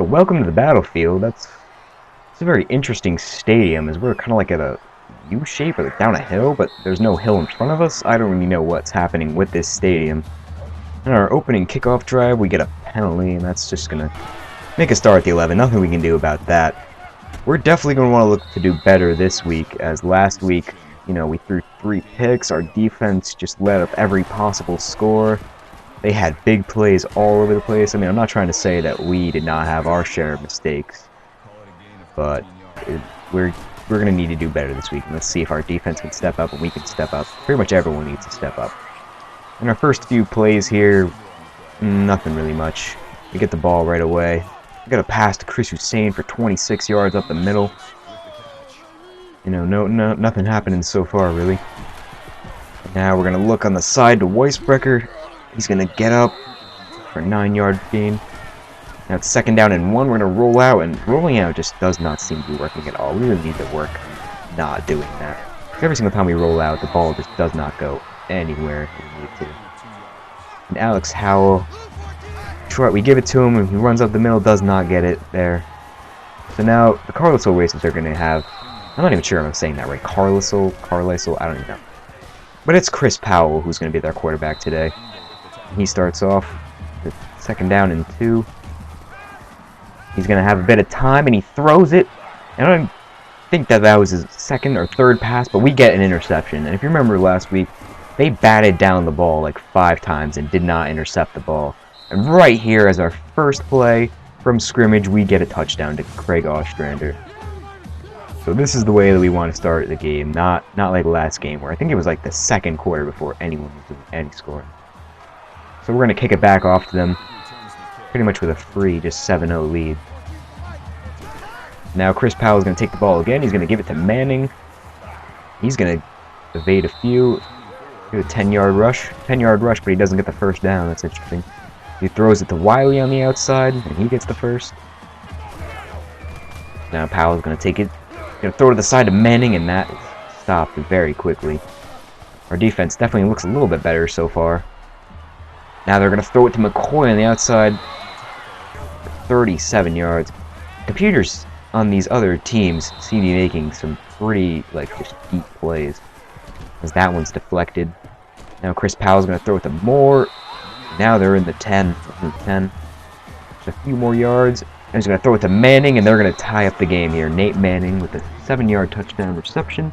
welcome to the battlefield. It's a very interesting stadium, as we're kind of like at a U-shape, or like down a hill, but there's no hill in front of us. I don't really know what's happening with this stadium. In our opening kickoff drive, we get a penalty, and that's just going to make us start at the 11. Nothing we can do about that. We're definitely going to want to look to do better this week, as last week, we threw 3 picks. Our defense just let up every possible score. They had big plays all over the place. I mean, I'm not trying to say that we did not have our share of mistakes, but we're going to need to do better this week. And let's see if our defense can step up and we can step up. Pretty much everyone needs to step up. In our first few plays here, nothing really much. We get the ball right away. We got a pass to Chris Hussein for 26 yards up the middle. Nothing happening so far, really. Now we're going to look on the side to Weisbrecher. He's going to get up for a 9-yard gain. Now it's 2nd down and 1. We're going to roll out, and rolling out just does not seem to be working at all. We really need to work not doing that. Every single time we roll out, the ball just does not go anywhere we need to. And Alex Howell, short, we give it to him, and he runs up the middle, does not get it there. So now the Carlisle Racers are going to have, I'm not even sure if I'm saying that right, Carlisle, I don't even know. But it's Chris Powell who's going to be their quarterback today. He starts off with 2nd down and 2. He's going to have a bit of time, and he throws it. And I don't think that was his 2nd or 3rd pass, but we get an interception. And if you remember last week, they batted down the ball like 5 times and did not intercept the ball. And right here, as our first play from scrimmage, we get a touchdown to Craig Ostrander. So this is the way that we want to start the game, not like last game, where I think it was like the 2nd quarter before anyone was doing any scoring. So we're going to kick it back off to them, pretty much with a free, just 7-0 lead. Now Chris Powell is going to take the ball again. He's going to give it to Manning. He's going to evade a few, do a 10-yard rush. 10-yard rush, but he doesn't get the first down. That's interesting. He throws it to Wiley on the outside, and he gets the first. Now Powell's going to take it. He's going to throw it to the side of Manning, and that stopped very quickly. Our defense definitely looks a little bit better so far. Now they're going to throw it to McCoy on the outside. 37 yards. Computers on these other teams seem to be making some pretty, just deep plays. As that one's deflected. Now Chris Powell's going to throw it to Moore. Now they're in the 10. Just a few more yards. And he's going to throw it to Manning, and they're going to tie up the game here. Nate Manning with a 7-yard touchdown reception.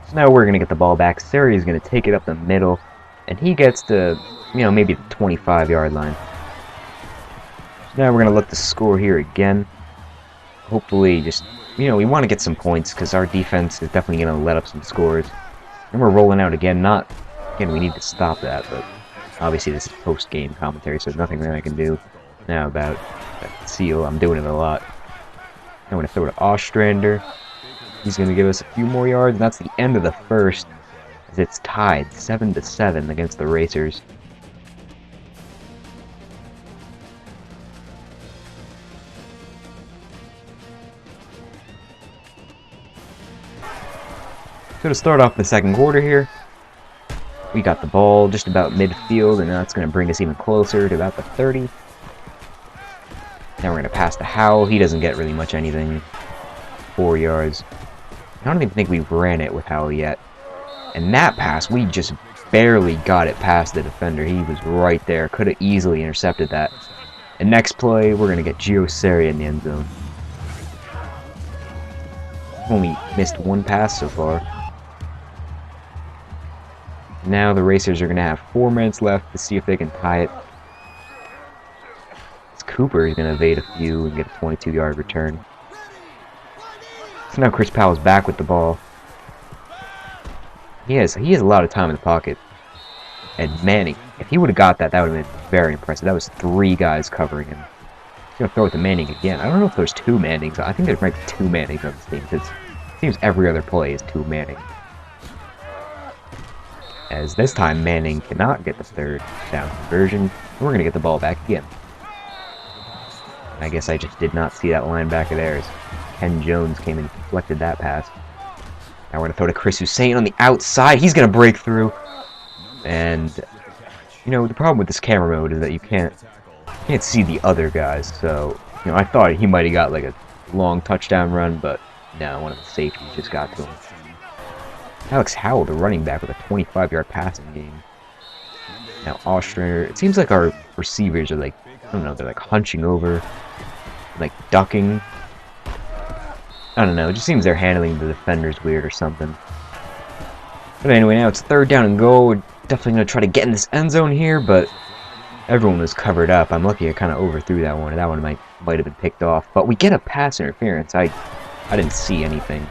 So now we're going to get the ball back. Sari is going to take it up the middle. And he gets to, maybe the 25-yard line. So now we're going to look to score here again. Hopefully, we want to get some points because our defense is definitely going to let up some scores. And we're rolling out again. Again, we need to stop that, but obviously this is post-game commentary, so there's nothing really I can do now about that seal. I'm doing it a lot. I'm going to throw it to Ostrander. He's going to give us a few more yards, and that's the end of the first. It's tied 7-7 against the Racers. So to start off the 2nd quarter here, we got the ball just about midfield, and that's going to bring us even closer to about the 30. Now we're going to pass to Howell. He doesn't get really much anything. 4 yards. I don't even think we ran it with Howell yet. And that pass, we just barely got it past the defender. He was right there. Could have easily intercepted that. And next play, we're going to get Gio Sari in the end zone. Only missed 1 pass so far. Now the Racers are going to have 4 minutes left to see if they can tie it. It's Cooper is going to evade a few and get a 22-yard return. So now Chris Powell's back with the ball. He has a lot of time in the pocket. And Manning, if he would have got that, that would have been very impressive. That was 3 guys covering him. He's going to throw it to Manning again. I don't know if there's 2 Mannings. I think there might be 2 Mannings on this team, because it seems every other play is 2 Manning. As this time, Manning cannot get the 3rd down conversion. And we're going to get the ball back again. I guess I just did not see that linebacker there, as Ken Jones came and deflected that pass. Now we're going to throw to Chris Hussein on the outside. He's going to break through. And, the problem with this camera mode is that you can't see the other guys. So You know, I thought he might have got like a long touchdown run, but no, one of the safeties just got to him. Alex Howell, the running back, with a 25-yard passing game. Now, Ostrander, it seems like our receivers are like, I don't know, they're like hunching over, like ducking. I don't know, it just seems they're handling the defenders weird or something. But anyway, now it's 3rd down and goal. We're definitely going to try to get in this end zone here, but everyone was covered up. I'm lucky I kind of overthrew that one. That one might have been picked off. But we get a pass interference. I didn't see anything.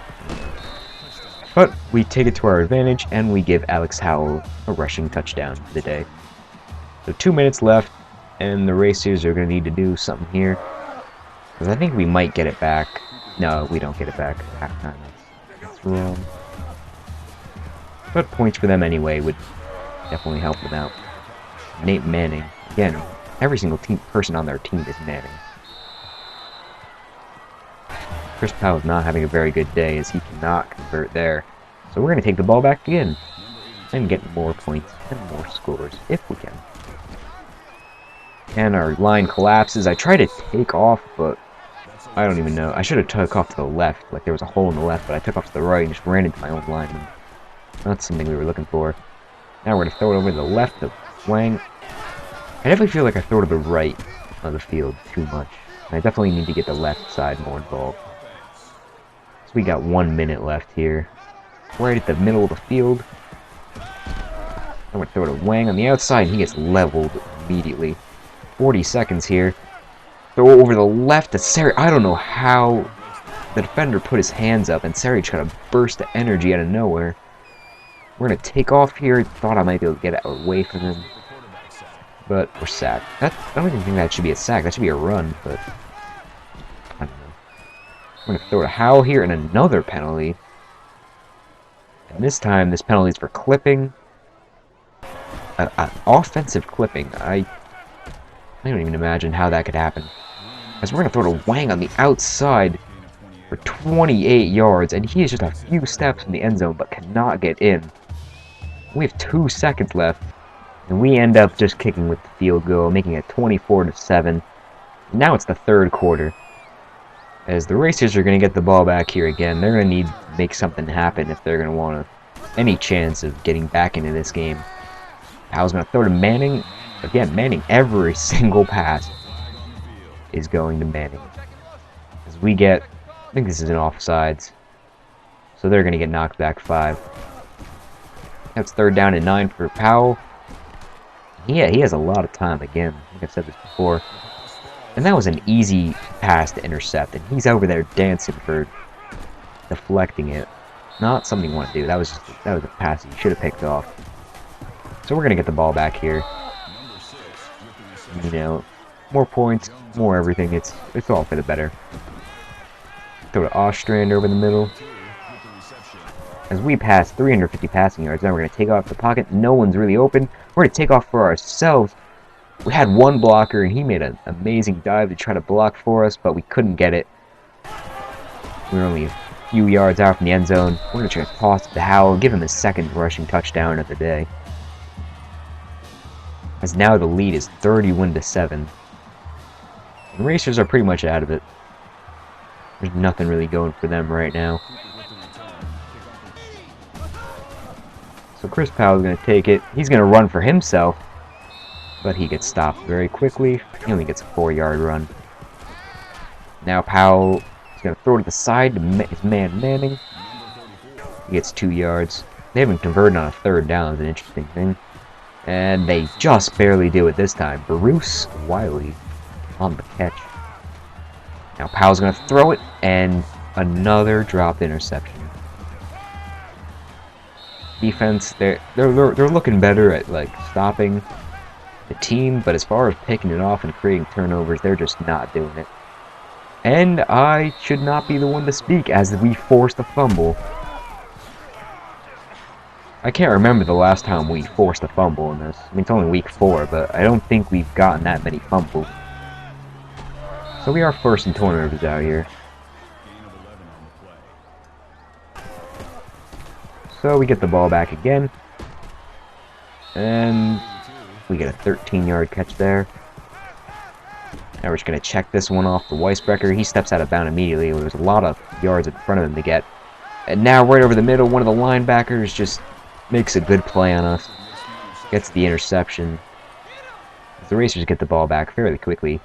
But we take it to our advantage, and we give Alex Howell a rushing touchdown for the day. So 2 minutes left, and the Racers are going to need to do something here. Because I think we might get it back. No, we don't get it back at halftime. That's wrong. But points for them anyway would definitely help them out. Nate Manning. Again, every single person on their team is Manning. Chris Powell's not having a very good day as he cannot convert there. So we're going to take the ball back again and get more points and more scores if we can. And our line collapses. I try to take off, but I don't even know. I should have took off to the left. Like there was a hole in the left, but I took off to the right and just ran into my own lineman. That's something we were looking for. Now we're going to throw it over to the left to Wang. I definitely feel like I throw to the right of the field too much. I definitely need to get the left side more involved. So we got 1 minute left here. Right at the middle of the field. I'm going to throw it to Wang on the outside, and he gets leveled immediately. 40 seconds here. Throw over the left to Sari. I don't know how the defender put his hands up, and Sari tried to burst the energy out of nowhere. We're going to take off here. Thought I might be able to get away from him. But we're sacked. I don't even think that should be a sack. That should be a run, but I don't know. We're going to throw to Howell here, and another penalty. And this time, this penalty is for clipping. Offensive clipping. I don't even imagine how that could happen. As we're going to throw to Wang on the outside for 28 yards, and he is just a few steps from the end zone, but cannot get in. We have 2 seconds left, and we end up just kicking with the field goal, making it 24-7. Now it's the 3rd quarter. As the Racers are going to get the ball back here again, they're going to need to make something happen if they're going to want any chance of getting back into this game. Powell's going to throw to Manning. Again, Manning, every single pass is going to Manning. As we get, I think this is an offsides, so they're going to get knocked back 5. That's 3rd down and 9 for Powell. Yeah, he has a lot of time again. I think I've said this before. And that was an easy pass to intercept, and he's over there dancing for deflecting it. Not something you want to do. That was a pass that you should have picked off. So we're going to get the ball back here. You know, more points, more everything. It's all for the better. Throw to Ostrander over the middle. As we pass 350 passing yards, now we're going to take off the pocket. No one's really open. We're going to take off for ourselves. We had one blocker, and he made an amazing dive to try to block for us, but we couldn't get it. We were only a few yards out from the end zone. We're going to try to toss it to Howell, give him his 2nd rushing touchdown of the day. As now the lead is 31-7. The Racers are pretty much out of it. There's nothing really going for them right now. So Chris Powell's going to take it. He's going to run for himself, but he gets stopped very quickly. He only gets a 4-yard run. Now Powell is going to throw it to the side to his man Manning. He gets 2 yards. They haven't converted on a 3rd down. Is an interesting thing. And they just barely do it this time. Bruce Wiley on the catch. Now Powell's going to throw it, and another dropped interception. Defense, they're looking better at like stopping the team, but as far as picking it off and creating turnovers, they're just not doing it. And I should not be the one to speak as we forced a fumble. I can't remember the last time we forced a fumble in this. I mean, it's only week 4, but I don't think we've gotten that many fumbles. So we are first in turnovers out here. So we get the ball back again. And we get a 13-yard catch there. Now we're just going to check this one off the Weisbrecher. He steps out of bounds immediately. There's a lot of yards in front of him to get. And now right over the middle, one of the linebackers just makes a good play on us. Gets the interception. The Racers get the ball back fairly quickly.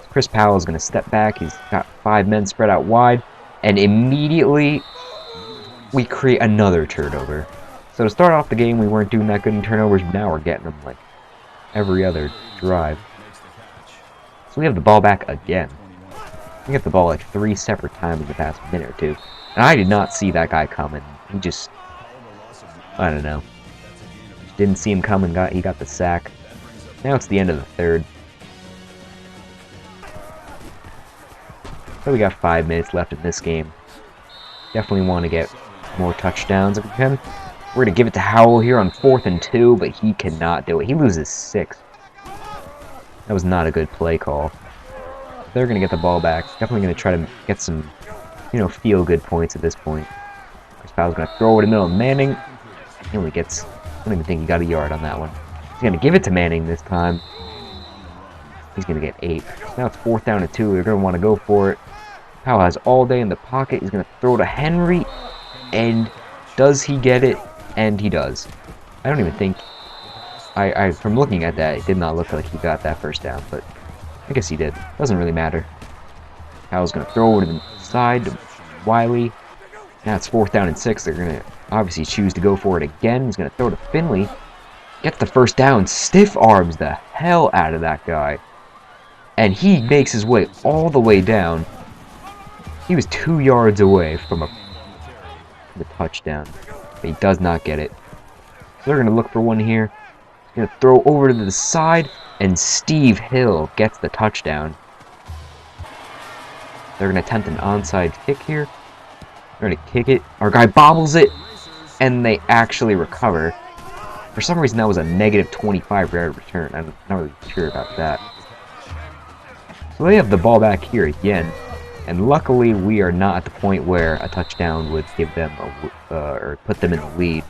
Chris Powell is going to step back. He's got 5 men spread out wide. And immediately, we create another turnover. So to start off the game, we weren't doing that good in turnovers. Now we're getting them like every other drive. So we have the ball back again. We got the ball like 3 separate times in the past minute or two. And I did not see that guy coming. He just, I don't know. Didn't see him coming. He got the sack. Now it's the end of the third. So we got 5 minutes left in this game. Definitely want to get more touchdowns if we can. We're going to give it to Howell here on 4th and 2, but he cannot do it. He loses 6. That was not a good play call. They're going to get the ball back. Definitely going to try to get some, feel-good points at this point. Chris Powell's going to throw it in the middle of Manning. He only gets, I don't even think he got a yard on that one. He's going to give it to Manning this time. He's going to get 8. Now it's 4th down and 2. They're going to want to go for it. Powell has all day in the pocket. He's going to throw to Henry. And does he get it? And he does. I don't even think... from looking at that, it did not look like he got that first down. But I guess he did. Doesn't really matter. Powell's going to throw over to the side to Wiley. Now it's 4th down and 6. They're going to obviously choose to go for it again. He's going to throw to Finley. Gets the first down. Stiff arms the hell out of that guy. And he makes his way all the way down. He was 2 yards away from the touchdown. But he does not get it. So they're going to look for one here. He's going to throw over to the side. And Steve Hill gets the touchdown. They're going to attempt an onside kick here. They're going to kick it. Our guy bobbles it. And they actually recover. For some reason, that was a negative 25-yard return. I'm not really sure about that. So they have the ball back here again. And luckily, we are not at the point where a touchdown would give them or put them in the lead.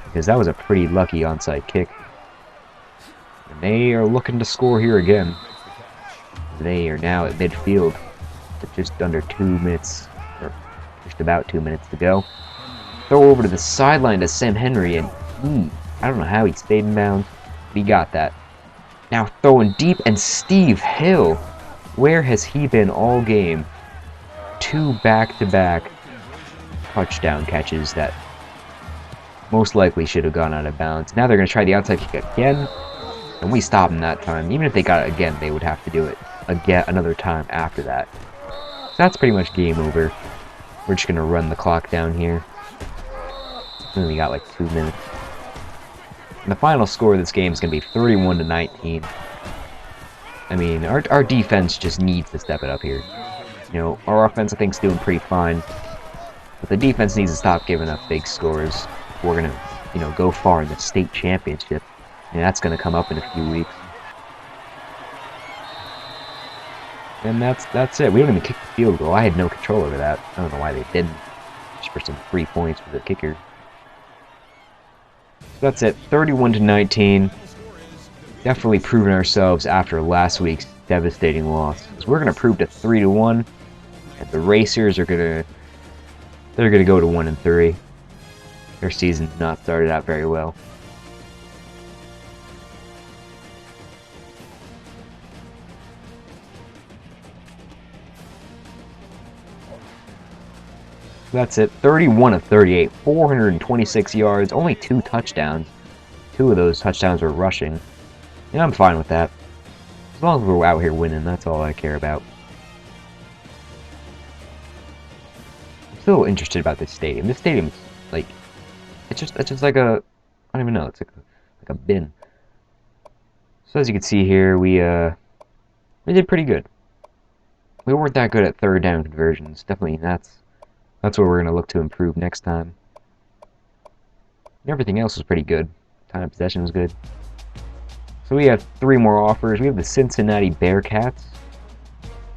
Because that was a pretty lucky onside kick. And they are looking to score here again. They are now at midfield with just under 2 minutes, or just about 2 minutes to go. Throw over to the sideline to Sam Henry, and I don't know how he stayed in bounds, but he got that. Now throwing deep, and Steve Hill, where has he been all game? 2 back-to-back touchdown catches that most likely should have gone out of bounds. Now they're going to try the outside kick again, and we stop them that time. Even if they got it again, they would have to do it again another time after that. So that's pretty much game over. We're just going to run the clock down here. And we got like 2 minutes. And the final score of this game is going to be 31-19. I mean, our defense just needs to step it up here. Our offense, I think, is doing pretty fine. But the defense needs to stop giving up big scores. We're going to, go far in the state championship. And that's going to come up in a few weeks. And that's it. We don't even kick the field goal. I had no control over that. I don't know why they didn't. Just for some free points for the kicker. That's it, 31-19. Definitely proving ourselves after last week's devastating loss. Because we're going to prove to 3-1, and the Racers are they're going to go to 1-3. Their season's not started out very well. That's it, 31-38, 426 yards, only 2 touchdowns. 2 of those touchdowns were rushing. And I'm fine with that. As long as we're out here winning, that's all I care about. I'm still interested about this stadium. This stadium's like, it's just like a, I don't even know, it's like a bin. So as you can see here, we did pretty good. We weren't that good at 3rd down conversions. Definitely, that's where we're going to look to improve next time. Everything else was pretty good. Time of possession was good. So we have 3 more offers. We have the Cincinnati Bearcats.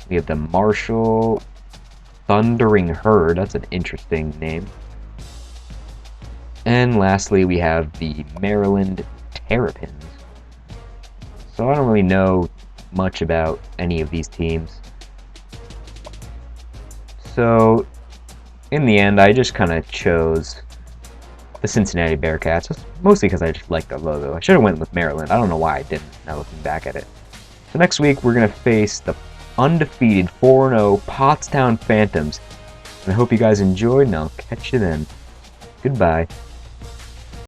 We have the Marshall Thundering Herd. That's an interesting name. And lastly, we have the Maryland Terrapins. So I don't really know much about any of these teams. So, in the end, I just kind of chose the Cincinnati Bearcats, mostly because I just like the logo. I should have went with Maryland. I don't know why I didn't, now looking back at it. So next week, we're going to face the undefeated 4-0 Pottstown Phantoms. And I hope you guys enjoyed, and I'll catch you then. Goodbye.